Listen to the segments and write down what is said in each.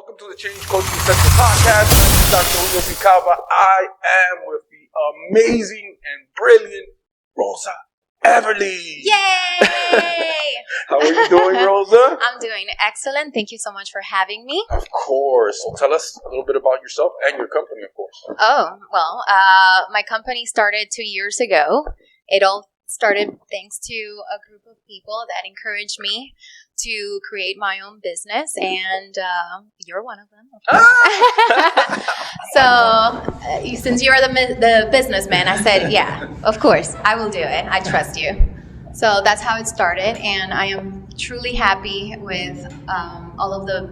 Welcome to the Change Coaching Central podcast. This is Dr. Caba. I am with the amazing and brilliant Rosa Everly. Yay! How are you doing, Rosa? I'm doing excellent. Thank you so much for having me. Of course. So tell us a little bit about yourself and your company, of course. Oh, well, my company started 2 years ago. It all started thanks to a group of people that encouraged me to create my own business, and you're one of them. So since you're the businessman, I said, yeah, of course, I will do it. I trust you. So that's how it started, and I am truly happy with all of the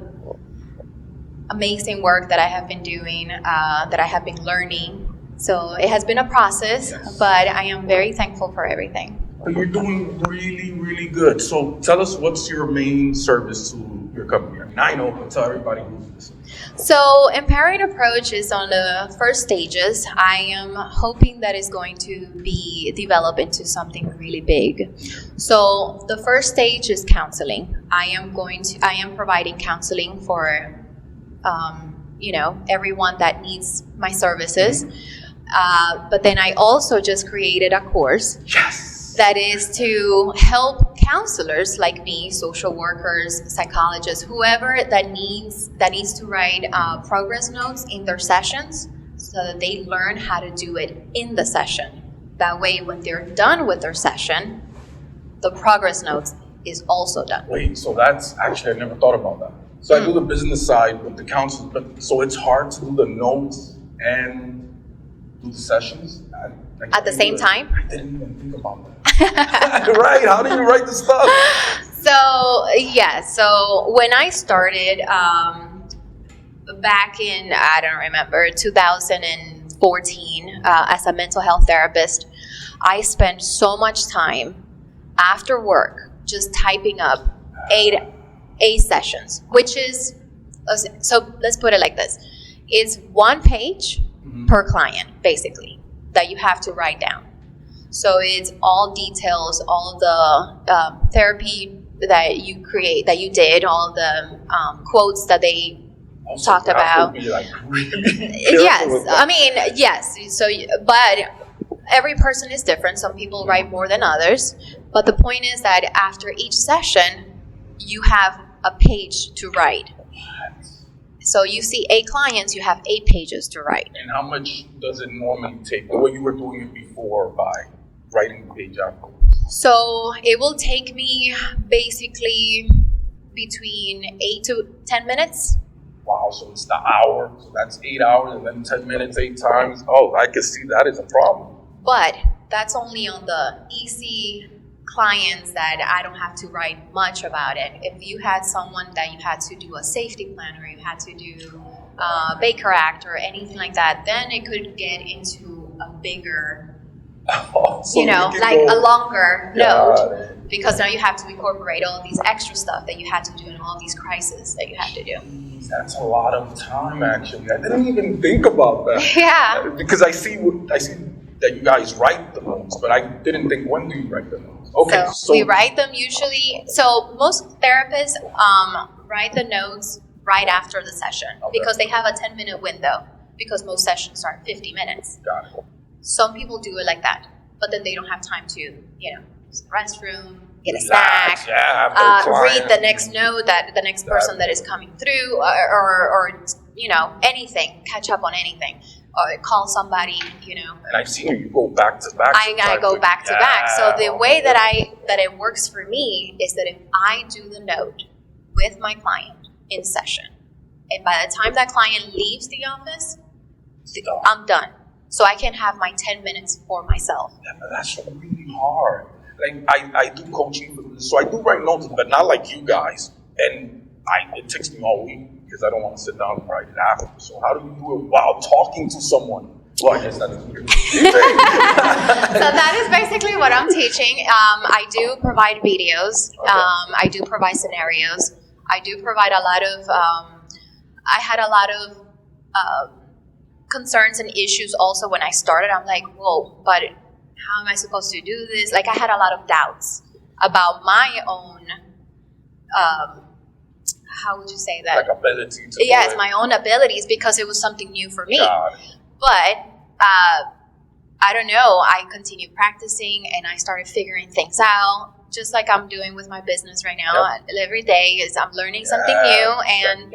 amazing work that I have been doing, that I have been learning. So it has been a process, but I am very thankful for everything. But you're doing really, really good. So tell us, what's your main service to your company? I mean, I know, but tell everybody who's listening. So Empowering Approach is on the first stages. I am hoping that it's going to be developed into something really big. So the first stage is counseling. I am providing counseling for, everyone that needs my services. But then I also just created a course. Yes. That is to help counselors like me, social workers, psychologists, whoever that needs to write progress notes in their sessions so that they learn how to do it in the session. That way, when they're done with their session, the progress notes is also done. Wait, so that's actually, I never thought about that. So I do the business side with the counsel, but so it's hard to do the notes and do the sessions at the same time? I didn't even think about that. Right, how do you write the stuff? So when I started back in, 2014, as a mental health therapist, I spent so much time after work just typing up eight sessions, which is, so let's put it like this. It's one page per client, basically, that you have to write down. So it's all details, all the therapy that you did, all the quotes that they talked about. Yes. So, but every person is different. Some people write more than others. But the point is that after each session, you have a page to write. So you see 8 clients, you have 8 pages to write. And how much does it normally take? The way you were doing it before by writing the page out? So it will take me basically between 8 to 10 minutes. Wow, so it's the hour. So that's 8 hours and then 10 minutes 8 times. Oh, I can see that is a problem. But that's only on the easy clients that I don't have to write much about it. If you had someone that you had to do a safety plan or you had to do Baker Act or anything like that, then it could get into a bigger, a longer note, because now you have to incorporate all these extra stuff that you had to do and all these crises that you had to do. That's a lot of time, actually. I didn't even think about that. Yeah. Because I see that you guys write the notes, but I didn't think, when do you write the notes? Okay, so we write them usually. So most therapists write the notes right after the session because they have a 10-minute window because most sessions are 50 minutes. Got it. Some people do it like that, but then they don't have time to, use the restroom, get a snack, read the next note that the next person that is coming through, or anything, catch up on anything. Or call somebody, And I've seen you go back to back. I go back to back. So the way that it works for me is that if I do the note with my client in session, and by the time that client leaves the office, I'm done. So I can have my 10 minutes for myself. Yeah, but that's really hard. Like I do coaching, so I do write notes, but not like you guys. And it takes me all week because I don't want to sit down and write it after. So how do you do it while talking to someone? Well, I guess that is weird. So that is basically what I'm teaching. I do provide videos. Okay. I do provide scenarios. I do provide a lot of. I had a lot of concerns and issues also when I started. I'm like, whoa, but how am I supposed to do this? Like, I had a lot of doubts about my own how would you say that? Like ability to Yes, my own abilities, because it was something new for me. God. But I don't know. I continued practicing and I started figuring things out, just like I'm doing with my business right now. Yep. Every day is I'm learning something new, and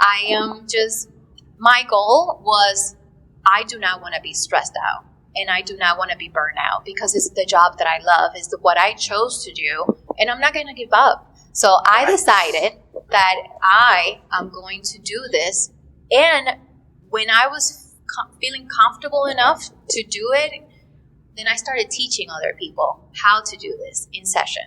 I am just, my goal was, I do not want to be stressed out and I do not want to be burned out, because it's the job that I love, it's what I chose to do, and I'm not going to give up. So I decided that I am going to do this. And when I was feeling comfortable enough to do it, then I started teaching other people how to do this in session.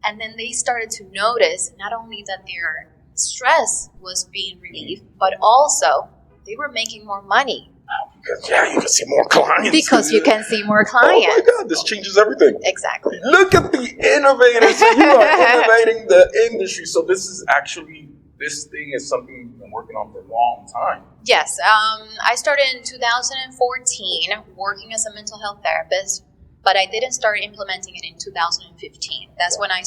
And then they started to notice not only that their stress was being relieved, but also they were making more money. Because, you can see more clients. Because you can see more clients. Oh my God, this changes everything. Exactly. Look at the innovators. So you are innovating the industry. So this thing is something you've been working on for a long time. Yes. I started in 2014 working as a mental health therapist, but I didn't start implementing it in 2015. That's when I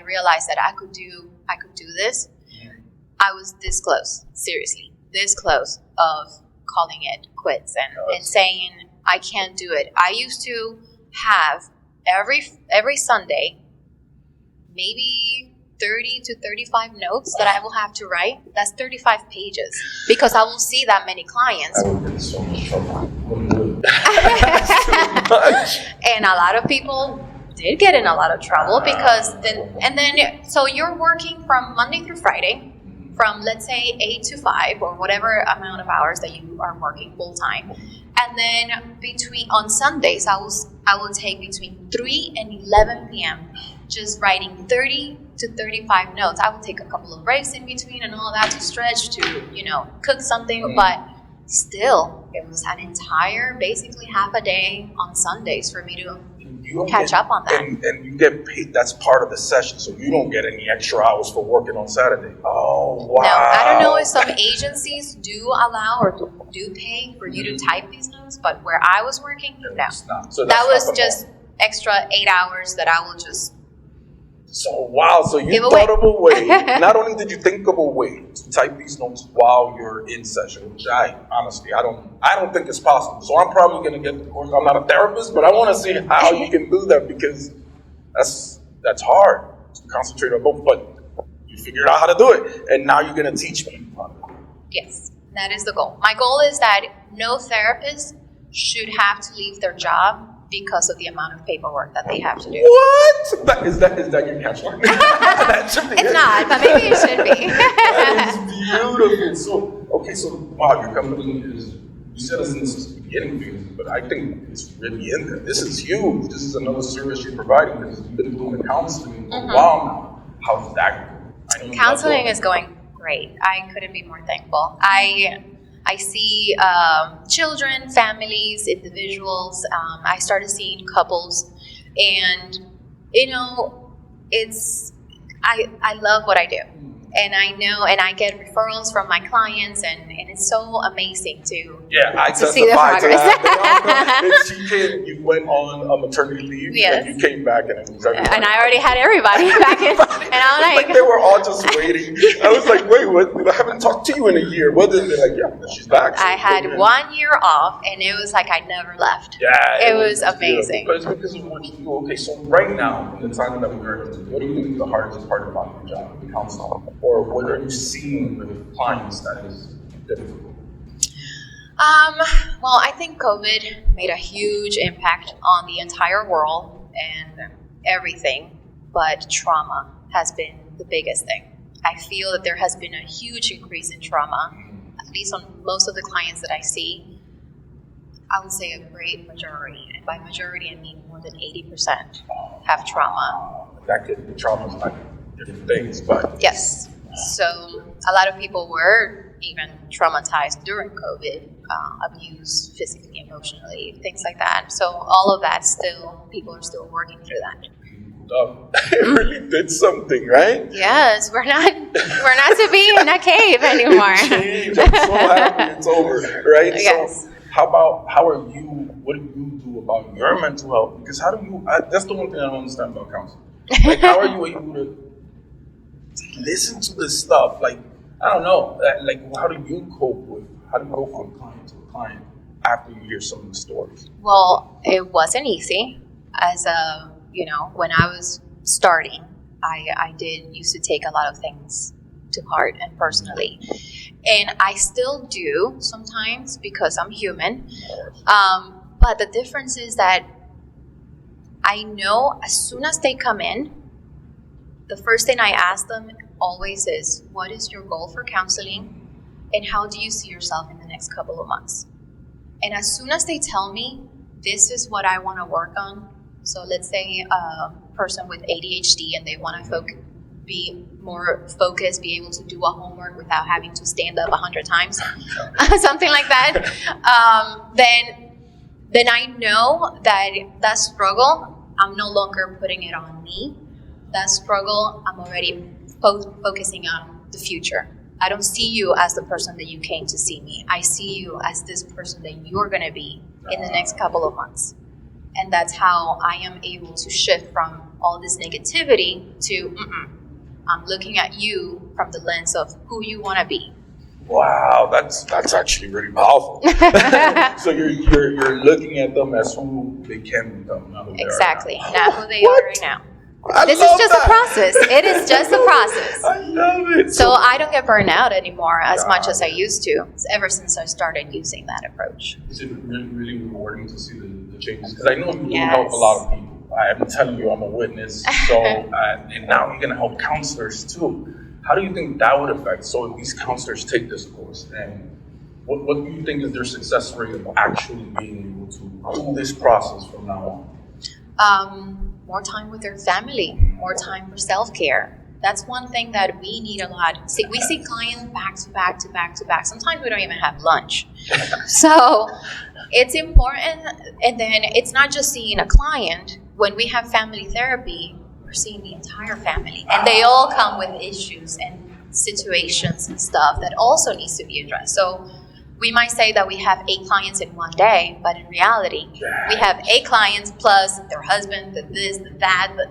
realized that I could do this. I was this close, seriously, this close of calling it quits and saying, I can't do it. I used to have every Sunday, maybe 30 to 35 notes that I will have to write. That's 35 pages, because I won't see that many clients. I would get so much trouble. And a lot of people did get in a lot of trouble, because so you're working from Monday through Friday, from let's say 8 to 5 or whatever amount of hours that you are working full time. And then on Sundays, I will take between 3 and 11 p.m. just writing 30 to 35 notes. I will take a couple of breaks in between and all that to stretch, to, cook something. But still, it was an entire, basically half a day on Sundays for me to catch up on that. And you get paid, that's part of the session, so you don't get any extra hours for working on Saturday. Oh, wow. No, I don't know if some agencies do allow or do pay for you to type these notes, but where I was working, no. So that was just extra 8 hours that I will just... So, wow, so you thought of a way, not only did you think of a way to type these notes while you're in session, which I don't think is possible. So I'm probably going to get the course. I'm not a therapist, but I want to see how you can do that, because that's hard to concentrate on both. But you figured out how to do it, and now you're going to teach me. Yes, that is the goal. My goal is that no therapist should have to leave their job because of the amount of paperwork that they have to do. What? Is that your catchline? It's not, but maybe it should be. That is beautiful. So wow, your company is, you said it since the beginning phase, but I think it's really in there. This is huge. This is another service you're providing, because you've been doing the counseling for a while now. How's that going? Counseling is going great. I couldn't be more thankful. I see children, families, individuals. I started seeing couples, and I love what I do, and I know, and I get referrals from my clients, and it's so amazing to see the progress. And you went on a maternity leave, and you came back, and it was everybody. And I already had everybody back in, and I'm like they were all just waiting. I was like, wait, what? I haven't talked to you in a year. What is it? Like, she's back. So I had 1 year off, and it was like I never left. Yeah, it was amazing. But it's because of what you do. Okay, so right now, in the time that we're in, what do you think is the hardest part about your job, the counseling? Or what are you seeing with clients that is difficult? Well, I think COVID made a huge impact on the entire world and everything, but trauma has been the biggest thing. I feel that there has been a huge increase in trauma, at least on most of the clients that I see. I would say a great majority, and by majority I mean more than 80% have trauma. That could be trauma, like different things, but... Yes. So a lot of people were even traumatized during COVID, abused physically, emotionally, things like that. So all of that people are still working through that. It really did something, right? Yes, we're not to be in a cave anymore. I'm so happy it's over, right? Yes. So what do you do about your mental health? Because that's the one thing I don't understand about counseling. Like, how are you able to they listen to this stuff. Like, I don't know. Like, how do you go from client to client after you hear some of the stories? Well, it wasn't easy. When I was starting, I did used to take a lot of things to heart and personally. And I still do sometimes because I'm human. But the difference is that I know as soon as they come in, the first thing I ask them always is, what is your goal for counseling? And how do you see yourself in the next couple of months? And as soon as they tell me, this is what I want to work on. So let's say a person with ADHD and they want to be more focused, be able to do a homework without having to stand up 100 times, something like that, then I know that struggle, I'm no longer putting it on me. That struggle, I'm already focusing on the future. I don't see you as the person that you came to see me. I see you as this person that you're going to be in the next couple of months. And that's how I am able to shift from all this negativity to, I'm looking at you from the lens of who you want to be. Wow, that's actually really powerful. So you're looking at them as who they can become, not who they exactly, are not who they are right now. This is just that. a process. It is just a process. I love it. So I don't get burned out anymore as much as I used to. Ever since I started using that approach. Is it really, really rewarding to see the changes? Because I know you help a lot of people. I'm telling you, I'm a witness. So and now you're going to help counselors too. How do you think that would affect? So if these counselors take this course, and what do you think is their success rate of actually being able to do this process from now on? More time with their family, more time for self-care. That's one thing that we need a lot. We see clients back to back to back to back. Sometimes we don't even have lunch. So it's important. And then it's not just seeing a client. When we have family therapy, we're seeing the entire family. And they all come with issues and situations and stuff that also needs to be addressed. So we might say that we have 8 clients in one day, but in reality, we have 8 clients plus their husband, the this, the that, the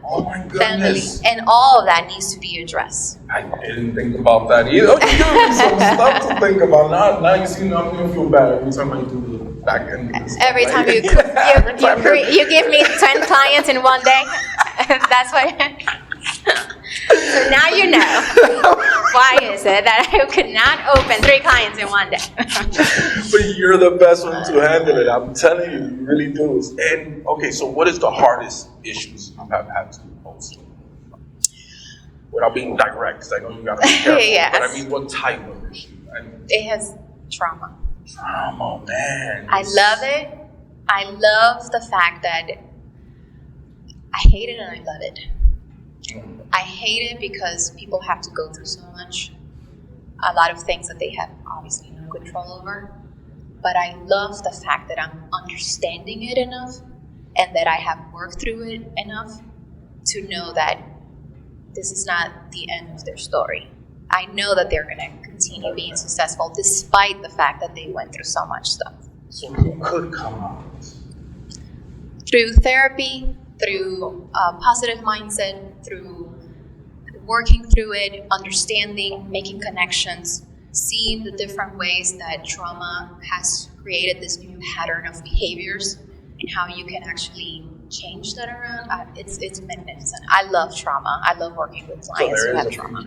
family, and all of that needs to be addressed. I didn't think about that either. You give me some stuff to think about. Now you see, I'm going to feel bad every time I do the back end. Every time you give me 10 clients in one day, that's what. So now you know why is it that I could not open 3 clients in one day. But you're the best one to handle it. I'm telling you, you really do. And okay, so what is the hardest issues you have had to post? Without being direct, because I know you got to be careful. Yes. But I mean, what type of issue? It has trauma. Trauma, man. I love it. I love the fact that I hate it and I love it. I hate it because people have to go through so much, a lot of things that they have obviously no control over. But I love the fact that I'm understanding it enough and that I have worked through it enough to know that this is not the end of their story. I know that they're going to continue being successful despite the fact that they went through so much stuff. So who could come out of this? Through therapy, through a positive mindset, through working through it, understanding, making connections, seeing the different ways that trauma has created this new pattern of behaviors and how you can actually change that around. It's magnificent. I love trauma. I love working with clients who have trauma.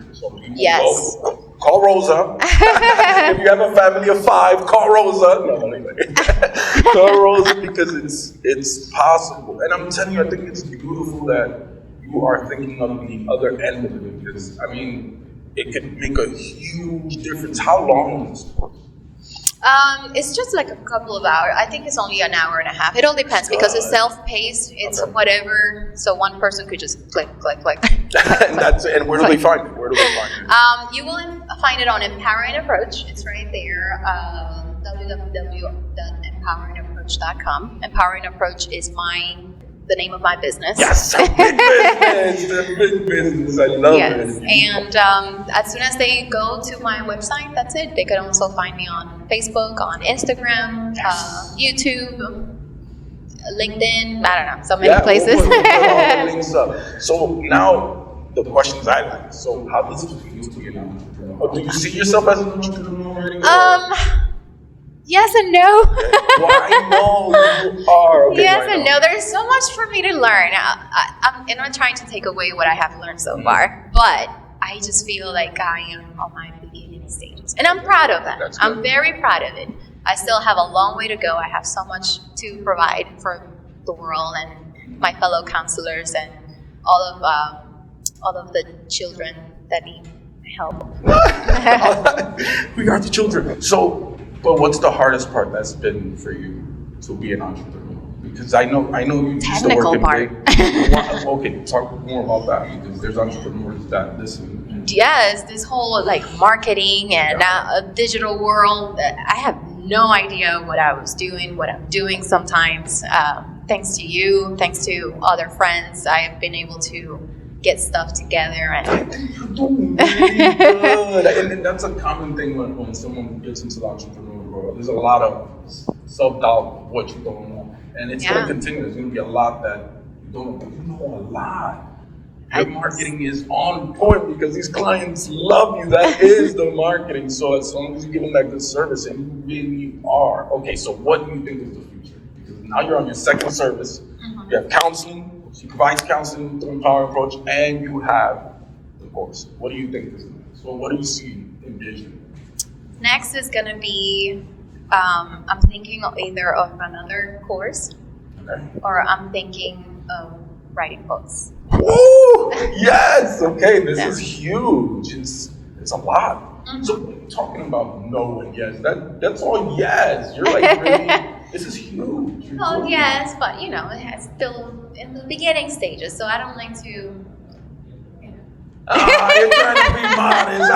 Yes. Call Rosa. If you have a family of 5, call Rosa. No, call Rosa because it's possible. And I'm telling you, I think it's beautiful that you are thinking of the other end of it because, I mean, it could make a huge difference. How long is this course? It's just like a couple of hours. I think it's only an hour and a half. It all depends because it's self-paced. It's whatever. So one person could just click. And that's it. And where do they find it? You will find it on Empowering Approach. It's right there. www.empoweringapproach.com. Empowering Approach is the name of my business. Yes, big business. I love it. And as soon as they go to my website, that's it. They can also find me on Facebook, on Instagram, YouTube, LinkedIn. I don't know, so many places. We'll put all the links up. So now, the questions I like. So how does it feel to be an entrepreneur? Or do you see yourself as an entrepreneur already? Yes and no. Why no? You are. Okay, Yes and no. There's so much for me to learn. I'm not trying to take away what I have learned so far, but I just feel like I am on my beginning stages. And I'm proud of that. I'm very proud of it. I still have a long way to go. I have so much to provide for the world and my fellow counselors and all of the children that need help. We are the children. So, but what's the hardest part that's been for you to be an entrepreneur? Because I know you used to Technical work part. Okay, talk more about that, because there's entrepreneurs that listen. Yes, this whole like marketing and digital world. I have no idea what I was doing, what I'm doing sometimes. Thanks to you, thanks to other friends, I have been able to get stuff together. And I think you're doing really good. And that's a common thing when someone gets into the entrepreneur world. There's a lot of self-doubt of what you don't know. And it's going to continue. There's going to be a lot that you don't know, but you know a lot. Your marketing is on point because these clients love you. That is the marketing. So as long as you give them that good service, and you really are. Okay, so what do you think is the future? Because now you're on your second service. You have counseling. She provides counseling through Empowering Approach, and you have the course. What do you think is next? So what do you see envisioning? Next is going to be, I'm thinking either of another course, or I'm thinking of writing books. Woo! Yes! Okay, this is huge. It's a lot. So when you're talking about no and yes, that's all yes. You're like really, this is huge. Well, yes, but it's still in the beginning stages, so I don't like to. You're trying to be modest.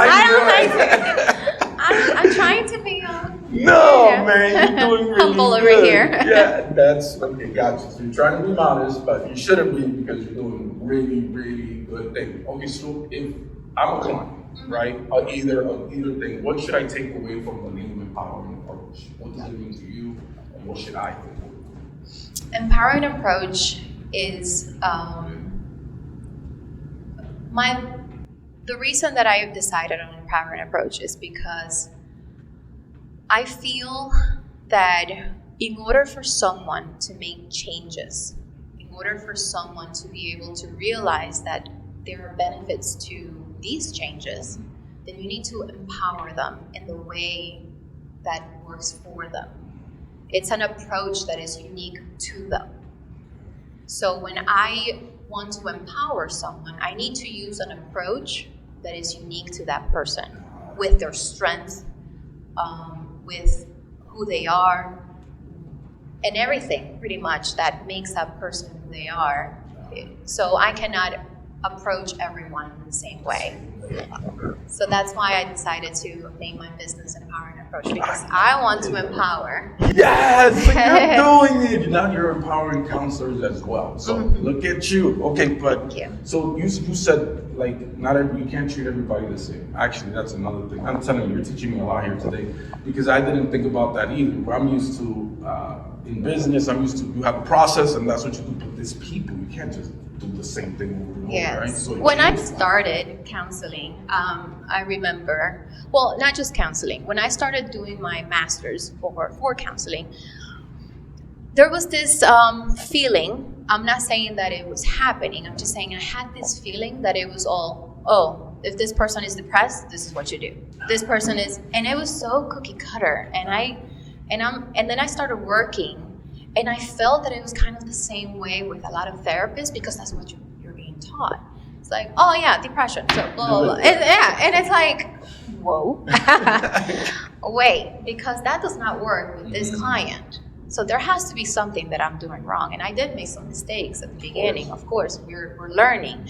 I'm trying to be. No, man, you're doing really humble good. over here. Yeah, that's okay. Gotcha. So you're trying to be modest, but you shouldn't be, because you're doing really, really good thing. Okay, so if I'm a client, right, either thing, what should I take away from the name Empowering Approach? What does it mean to you, and what should I think? Empowering Approach is the reason that I decided on Empowering Approach is because I feel that in order for someone to make changes, in order for someone to be able to realize that there are benefits to these changes, then you need to empower them in the way that works for them. It's an approach that is unique to them. So when I want to empower someone, I need to use an approach that is unique to that person, with their strengths, with who they are, and everything pretty much that makes that person who they are. So I cannot approach everyone in the same way. So that's why I decided to name my business Empowering Approach, because I want to empower. Yes, you're doing it. Now you're empowering counselors as well. So look at you. Okay, but Thank you. So you said like you can't treat everybody the same. Actually, that's another thing. I'm telling you, you're teaching me a lot here today, because I didn't think about that either. I'm used to in business, you have a process, and that's what you do. But these people, you can't just do the same thing over and over, right? So when I started counseling, I remember, well, not just counseling. When I started doing my master's for counseling, there was this feeling. I'm not saying that it was happening. I'm just saying I had this feeling that it was all, if this person is depressed, this is what you do. This person is, and it was so cookie cutter. And then I started working, and I felt that it was kind of the same way with a lot of therapists, because that's what you're being taught. It's like, oh yeah, depression, so blah, blah, blah. And it's like, whoa, wait, because that does not work with this client. So there has to be something that I'm doing wrong. And I did make some mistakes at the beginning, of course, we're learning.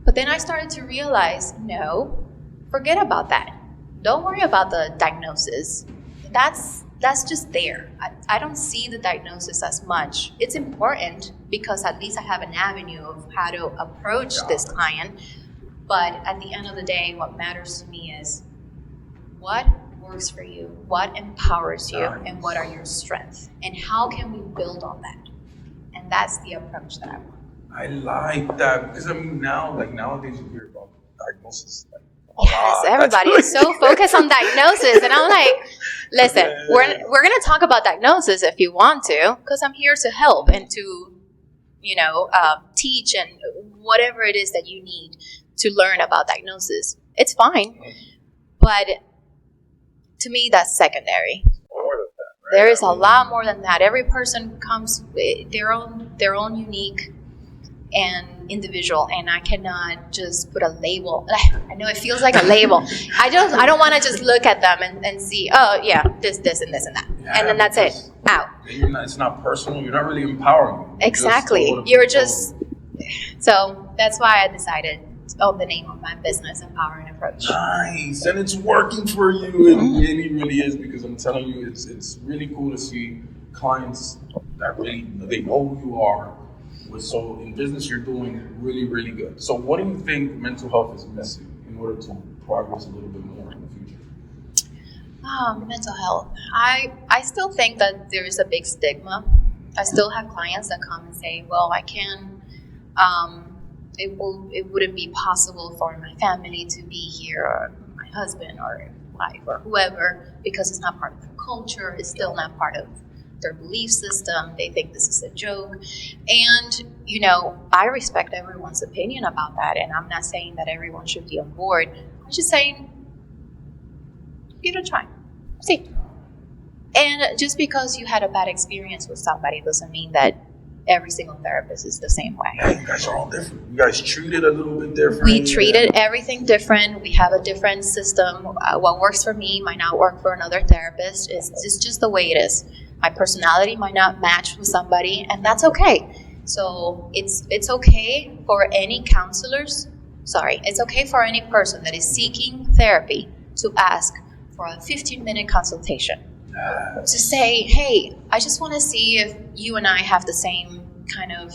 But then I started to realize, no, forget about that. Don't worry about the diagnosis. That's just there. I don't see the diagnosis as much. It's important because at least I have an avenue of how to approach this client. But at the end of the day, what matters to me is what works for you, what empowers you, and what are your strengths, and how can we build on that? And that's the approach that I want. I like that because I mean now, like nowadays, you hear about diagnosis. Like, Yes, everybody is so focused on diagnosis, and I'm like, listen, we're gonna talk about diagnosis if you want to, because I'm here to help and to, teach and whatever it is that you need to learn about diagnosis. It's fine, but to me, that's secondary. More than that, right? There is a lot more than that. Every person comes with their own unique and individual, and I cannot just put a label. I know it feels like a label. I don't want to just look at them and see, oh yeah, this and this and that, and then that's it. Out. It's not personal. You're not really empowering them. Exactly. You're just. So that's why I decided. Oh, the name of my business, Empowering Approach. Nice, and it's working for you. It really, really is, because I'm telling you, it's really cool to see clients that really they know who you are. So in business, you're doing really, really good. So what do you think mental health is missing in order to progress a little bit more in the future? Mental health. I still think that there is a big stigma. I still have clients that come and say, well, I can. It wouldn't be possible for my family to be here, or my husband or wife or whoever, because it's not part of their culture. It's still not part of their belief system. They think this is a joke. And, I respect everyone's opinion about that. And I'm not saying that everyone should be on board. I'm just saying, give it a try. See. And just because you had a bad experience with somebody doesn't mean that every single therapist is the same way. Yeah, you guys are all different. You guys treat it a little bit different. We treated everything different. We have a different system. What works for me might not work for another therapist. It's just the way it is. My personality might not match with somebody, and that's okay. So it's okay for any it's okay for any person that is seeking therapy to ask for a 15-minute consultation. To say, hey, I just want to see if you and I have the same kind of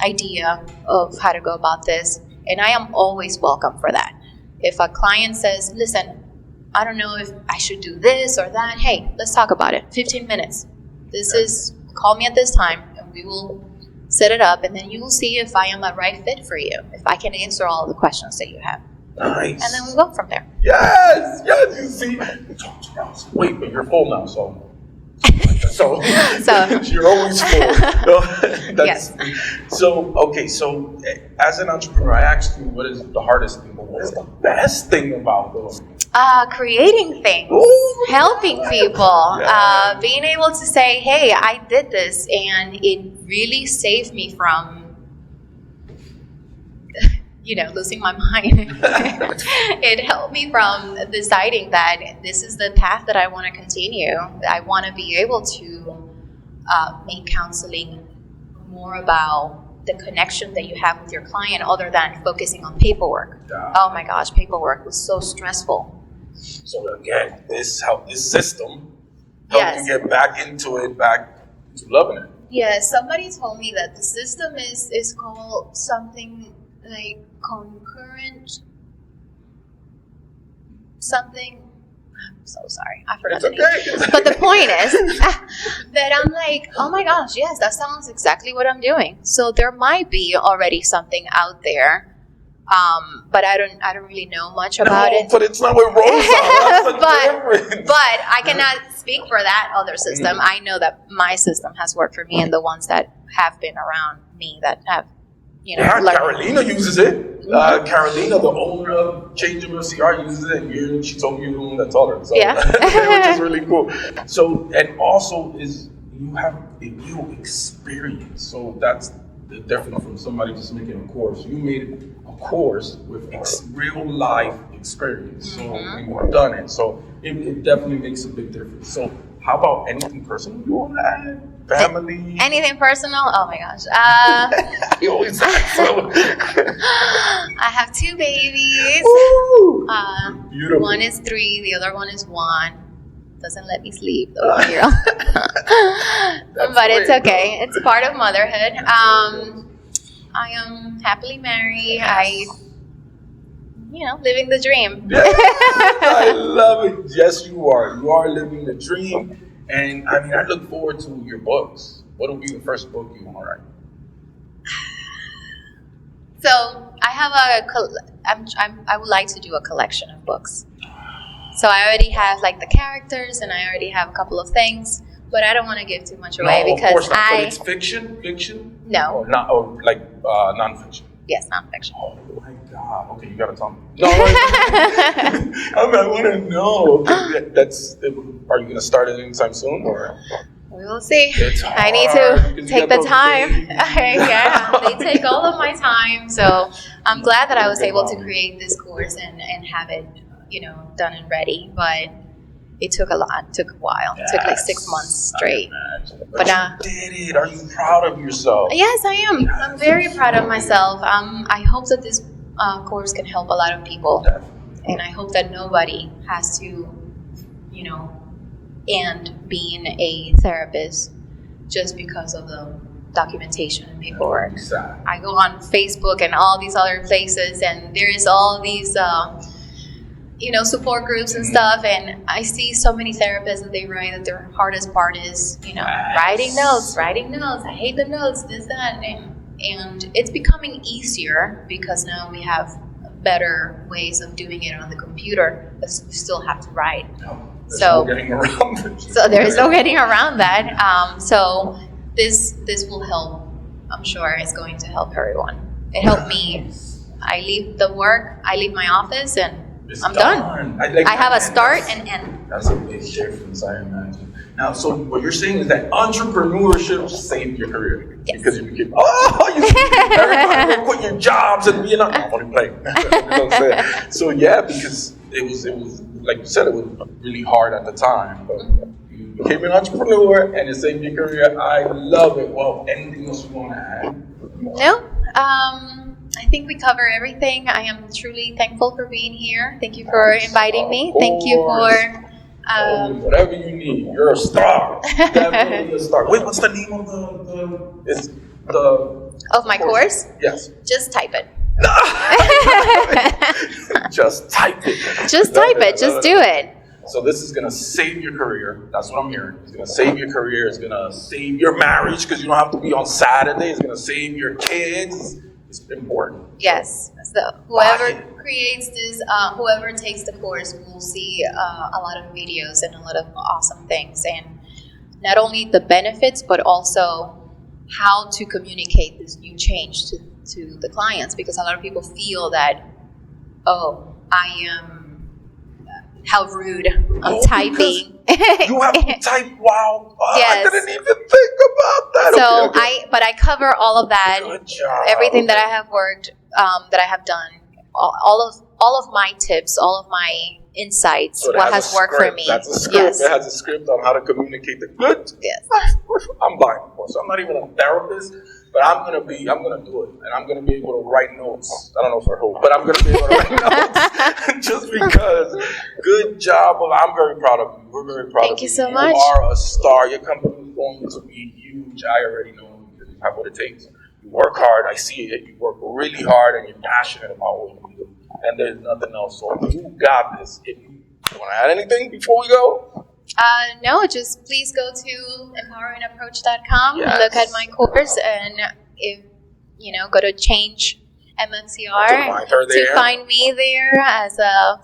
idea of how to go about this. And I am always welcome for that. If a client says, listen, I don't know if I should do this or that, hey, let's talk about it. 15 minutes. Call me at this time, and we will set it up, and then you will see if I am a right fit for you, if I can answer all the questions that you have. Nice. And then we go from there. Yes, you see. Wait, but you're full now, so you're always full. Yes. So, okay, so as an entrepreneur, I asked you what is the hardest thing, but what is the best thing about those? Creating things, helping people, being able to say, hey, I did this, and it really saved me from losing my mind. It helped me from deciding that this is the path that I want to continue. I want to be able to make counseling more about the connection that you have with your client, other than focusing on paperwork. Yeah. Oh my gosh, paperwork was so stressful. So again, this system helped you get back into loving it. Yeah, somebody told me that the system is called something like concurrent something. I'm so sorry, I forgot the name. But the point is that I'm like, oh my gosh, yes, that sounds exactly what I'm doing. So there might be already something out there, but I don't really know much about it. But it's not what Rosa. but I cannot speak for that other system. Mm-hmm. I know that my system has worked for me, and the ones that have been around me that have. Carolina uses it. Carolina, the owner of Change MCR, uses it. She told me you're the one that taught her. So, which is really cool. So, and also you have a real experience. So that's different from somebody just making a course. You made a course with real life experience. So you've done it. So it definitely makes a big difference. So how about anything personal you want to add? Family? Anything personal? Oh my gosh. I always ask so. I have 2 babies. Beautiful. One is 3, the other one is 1. Doesn't let me sleep, the 1-year-old. But it's okay. It's part of motherhood. I am happily married. Living the dream. Yes, I love it. Yes, you are. You are living the dream. And I mean, I look forward to your books. What will be the first book you want to write? So I have I would like to do a collection of books. So I already have like the characters, and I already have a couple of things, but I don't want to give too much away No, because of course not. But it's fiction? No. Or not, or like nonfiction? Yes, nonfiction. Oh my God. Okay, you gotta tell me. No, I want to know. Okay, are you gonna start it anytime soon, or? We will see. It's I need hard to because take you the got those time. babies. Yeah, they take all of my time. So I'm glad that I was able to create this course and have it, done and ready. But it took a lot. It took a while. It took like 6 months straight. But you did it. Are you proud of yourself? Yes, I am. Yes. I'm very proud of myself. I hope that this course can help a lot of people. Definitely. And I hope that nobody has to, end being a therapist just because of the documentation and paperwork. Exactly. I go on Facebook and all these other places, and there's all these, support groups and stuff, and I see so many therapists that they write that their hardest part is, writing notes. I hate the notes, this, that, and it's becoming easier because now we have better ways of doing it on the computer, but we still have to write. There's no getting around it. So there's no getting around that. So this will help. I'm sure it's going to help everyone. It helped me. I leave my office, and I'm done. I have a start and end. That's a big difference, I imagine. Now, so what you're saying is that entrepreneurship saved your career. Yes. Because you became, everybody will quit your jobs and be I'm only playing. You know what I'm saying? So yeah, because it was like you said, it was really hard at the time, but you became an entrepreneur and it saved your career. I love it. Well, anything else you want to add? No. I think we cover everything. I am truly thankful for being here. Thank you for inviting me. Thank you for whatever you need. You're a star. Definitely a star. Wait, what's the name of of my course? Yes. Just type it. Just type it. Just type it. Just do it. So this is going to save your career. That's what I'm hearing. It's going to save your career. It's going to save your marriage because you don't have to be on Saturday. It's going to save your kids. It's important. Yes. So whoever creates this, whoever takes the course will see a lot of videos and a lot of awesome things. And not only the benefits, but also how to communicate this new change to the clients. Because a lot of people feel that, I am... How rude I'm typing. You have to type. Wow. Yes. I didn't even think about that. So okay. But I cover all of that. Good job. Everything that I have worked, that I have done, all of my tips, all of my insights, So what has worked for me. That's a script. Yes. It has a script on how to communicate the good. Yes. I'm blind, of course. I'm not even a therapist, but I'm gonna do it, and I'm gonna be able to write notes. I don't know for who, but I'm gonna be able to write notes just because. Good job. Well, I'm very proud of you. We're very proud of you. Thank you so much. You are a star. Your company is going to be huge. I already know because you have what it takes. You work hard. I see it. You work really hard, and you're passionate about what you do. And there's nothing else. So you got this. If you want to add anything before we go? No, just please go to empoweringapproach.com, Yes. look at my course, and if go to Change MFCR To find her there. to find me there as a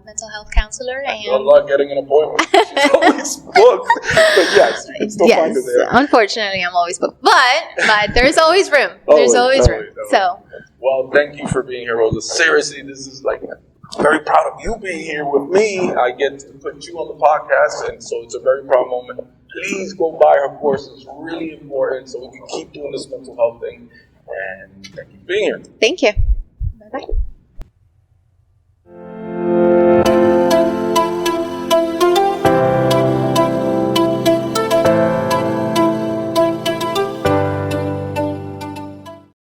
mental health counselor. And Good luck getting an appointment. She's always booked. But yes, you can still find her there. Unfortunately, I'm always booked. But there's always room. There's always room. So. Well, thank you for being here, Rosa. Seriously, this is I'm very proud of you being here with me. I get to put you on the podcast, and so it's a very proud moment. Please go buy her course. It's really important so we can keep doing this mental health thing. And thank you for being here. Thank you. Bye-bye.